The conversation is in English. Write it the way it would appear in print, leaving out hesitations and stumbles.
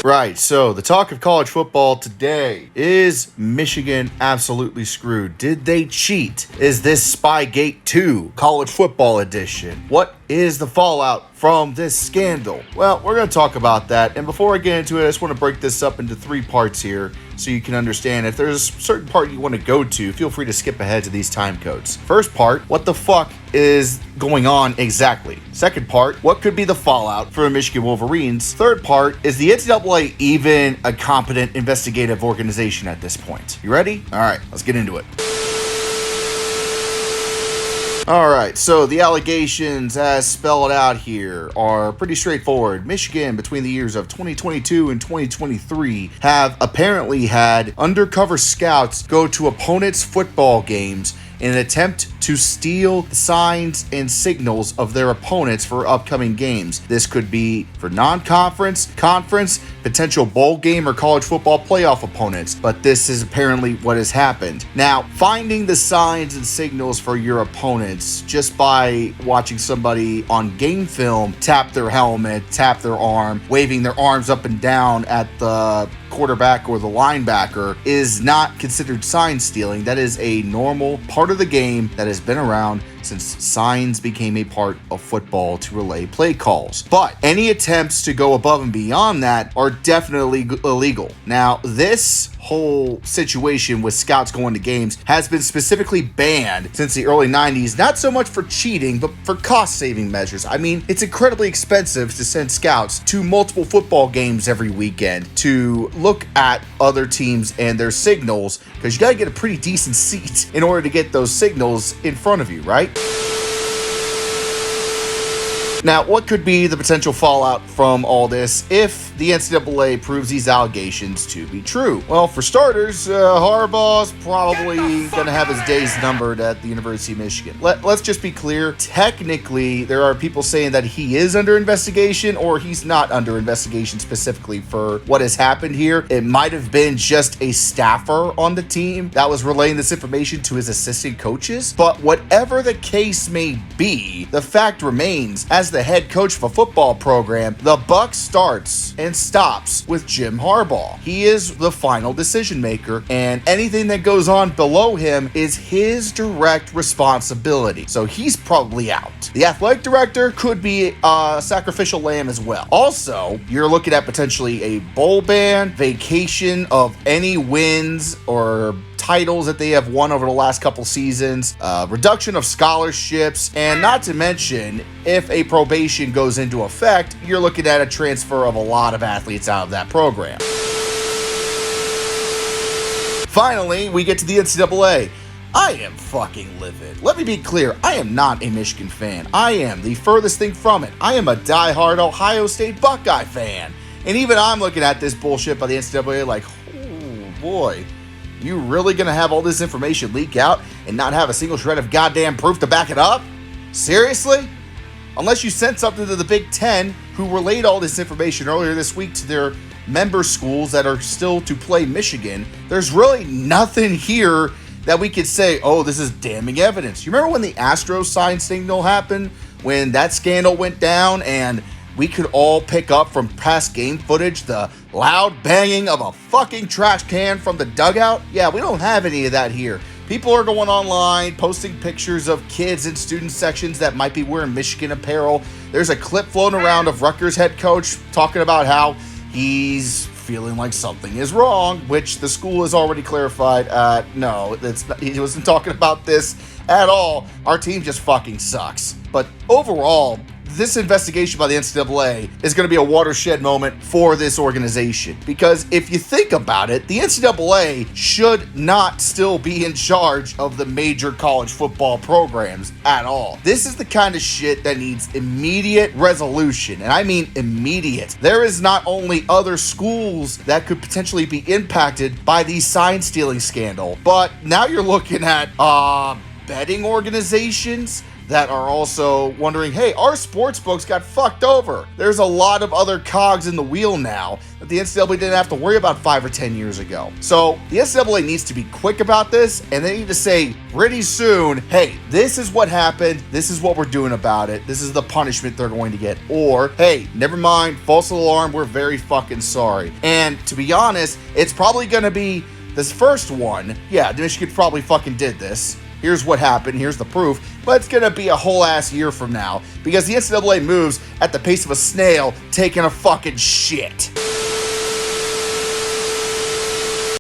Right, so the talk of college football today is Michigan absolutely screwed? Did they cheat? Is this Spygate 2 college football edition? What is the fallout from this scandal? Well, we're going to talk about that. And before I get into it, I just want to break this up into 3 parts here so you can understand. If there's a certain part you want to go to, feel free to skip ahead to these time codes. First part, what the fuck is going on exactly? Second part, what could be the fallout for the Michigan Wolverines? Third part, is the NCAA even a competent investigative organization at this point? You ready? All right, let's get into it. Alright, so the allegations as spelled out here are pretty straightforward. Michigan, between the years of 2022 and 2023, have apparently had undercover scouts go to opponents' football games in an attempt to steal signs and signals of their opponents for upcoming games. This could be for non-conference, conference, potential bowl game, or college football playoff opponents, but this is apparently what has happened. Now, finding the signs and signals for your opponents just by watching somebody on game film tap their helmet, tap their arm, waving their arms up and down at the quarterback or the linebacker is not considered sign stealing. That is a normal part of the game that has been around since signs became a part of football to relay play calls. But any attempts to go above and beyond that are definitely illegal. Now, this whole situation with scouts going to games has been specifically banned since the early 90s, not so much for cheating, but for cost-saving measures. I mean, it's incredibly expensive to send scouts to multiple football games every weekend to look at other teams and their signals, because you got to get a pretty decent seat in order to get those signals in front of you, right? Now, what could be the potential fallout from all this if the NCAA proves these allegations to be true? Well, for starters, Harbaugh's probably going to have his days numbered at the University of Michigan. Let's just be clear. Technically, there are people saying that he is under investigation or he's not under investigation specifically for what has happened here. It might have been just a staffer on the team that was relaying this information to his assistant coaches. But whatever the case may be, the fact remains, as the head coach of a football program, the buck starts and stops with Jim Harbaugh. He is the final decision maker, and anything that goes on below him is his direct responsibility. So he's probably out. The athletic director could be a sacrificial lamb as well. Also, you're looking at potentially a bowl ban, vacation of any wins or titles that they have won over the last couple seasons, reduction of scholarships, and not to mention, if a probation goes into effect, you're looking at a transfer of a lot of athletes out of that program. Finally, we get to the NCAA. I am fucking livid. Let me be clear, I am not a Michigan fan. I am the furthest thing from it. I am a diehard Ohio State Buckeye fan. And even I'm looking at this bullshit by the NCAA like, oh boy, you really gonna have all this information leak out and not have a single shred of goddamn proof to back it up? Seriously? Unless you sent something to the Big Ten, who relayed all this information earlier this week to their member schools that are still to play Michigan, there's really nothing here that we could say, oh, this is damning evidence. You remember when the Astros sign signal happened? When that scandal went down and we could all pick up from past game footage the loud banging of a fucking trash can from the dugout? Yeah, we don't have any of that here. People are going online, posting pictures of kids in student sections that might be wearing Michigan apparel. There's a clip floating around of Rutgers head coach talking about how he's feeling like something is wrong, which the school has already clarified. No, he wasn't talking about this at all. Our team just fucking sucks. But overall, this investigation by the NCAA is going to be a watershed moment for this organization. Because if you think about it, the NCAA should not still be in charge of the major college football programs at all. This is the kind of shit that needs immediate resolution. And I mean immediate. There is not only other schools that could potentially be impacted by the sign stealing scandal, but now you're looking at betting organizations, that are also wondering, hey, our sports books got fucked over. There's a lot of other cogs in the wheel now that the NCAA didn't have to worry about 5 or 10 years ago. So the NCAA needs to be quick about this, and they need to say pretty soon, hey, this is what happened, this is what we're doing about it, this is the punishment they're going to get, or, hey, never mind, false alarm, we're very fucking sorry. And to be honest, it's probably going to be this first one. Yeah, Michigan probably fucking did this. Here's what happened, here's the proof, but it's going to be a whole ass year from now because the NCAA moves at the pace of a snail taking a fucking shit.